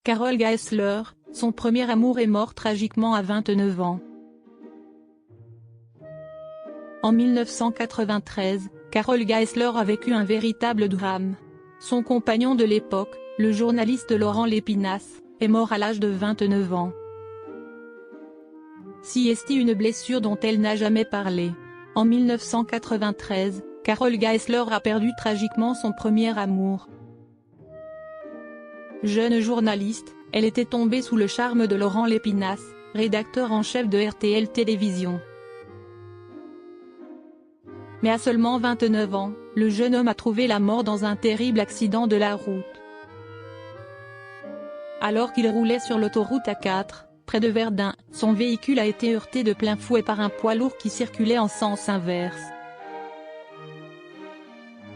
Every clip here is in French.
Carole Geisler, son premier amour est mort tragiquement à 29 ans. En 1993, Carole Geisler a vécu un véritable drame. Son compagnon de l'époque, le journaliste Laurent Lépinasse, est mort à l'âge de 29 ans. Siesti une blessure dont elle n'a jamais parlé. En 1993, Carole Geisler a perdu tragiquement son premier amour. Jeune journaliste, elle était tombée sous le charme de Laurent Lépinasse, rédacteur en chef de RTL Télévision. Mais à seulement 29 ans, le jeune homme a trouvé la mort dans un terrible accident de la route. Alors qu'il roulait sur l'autoroute A4, près de Verdun, son véhicule a été heurté de plein fouet par un poids lourd qui circulait en sens inverse.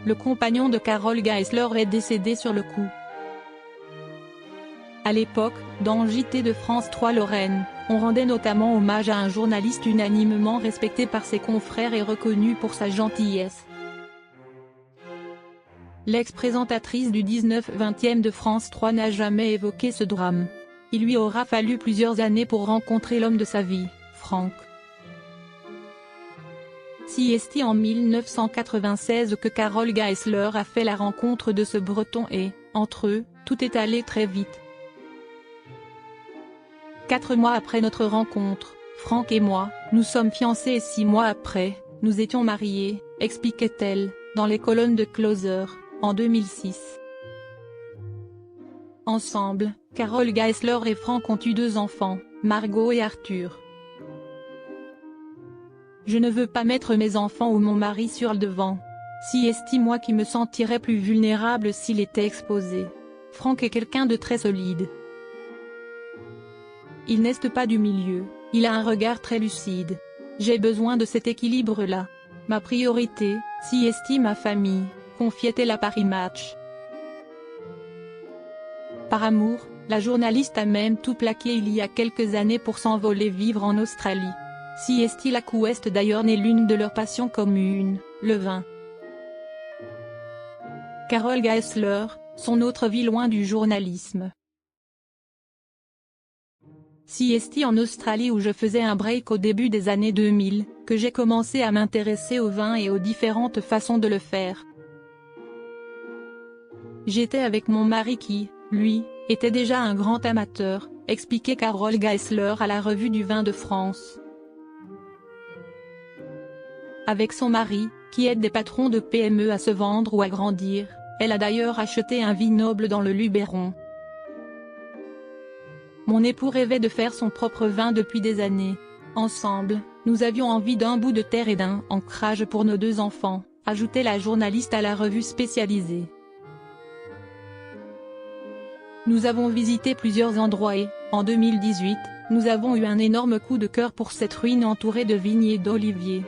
Le compagnon de Carole Geisler est décédé sur le coup. À l'époque, dans JT de France 3 Lorraine, on rendait notamment hommage à un journaliste unanimement respecté par ses confrères et reconnu pour sa gentillesse. L'ex-présentatrice du 19/20 de France 3 n'a jamais évoqué ce drame. Il lui aura fallu plusieurs années pour rencontrer l'homme de sa vie, Franck. Siesti en 1996 que Carole Geisler a fait la rencontre de ce Breton et, entre eux, tout est allé très vite. 4 mois après notre rencontre, Franck et moi, nous sommes fiancés et 6 mois après, nous étions mariés, expliquait-elle, dans les colonnes de Closer, en 2006. Ensemble, Carole Geisler et Franck ont eu 2 enfants, Margot et Arthur. Je ne veux pas mettre mes enfants ou mon mari sur le devant. Siesti moi qui me sentirais plus vulnérable s'il était exposé. Franck est quelqu'un de très solide. Il n'est pas du milieu, il a un regard très lucide. J'ai besoin de cet équilibre-là. Ma priorité, siesti ma famille, confiait-elle à Paris Match. Par amour, la journaliste a même tout plaqué il y a quelques années pour s'envoler vivre en Australie. Siesti la Ouest d'ailleurs n'est l'une de leurs passions communes, le vin. Carole Geisler, son autre vie loin du journalisme. Siesti en Australie où je faisais un break au début des années 2000, que j'ai commencé à m'intéresser au vin et aux différentes façons de le faire. J'étais avec mon mari qui, lui, était déjà un grand amateur, expliquait Carole Geisler à la Revue du Vin de France. Avec son mari, qui aide des patrons de PME à se vendre ou à grandir, elle a d'ailleurs acheté un vignoble dans le Luberon. Mon époux rêvait de faire son propre vin depuis des années. Ensemble, nous avions envie d'un bout de terre et d'un ancrage pour nos 2 enfants, ajoutait la journaliste à la revue spécialisée. Nous avons visité plusieurs endroits et, en 2018, nous avons eu un énorme coup de cœur pour cette ruine entourée de vignes et d'oliviers.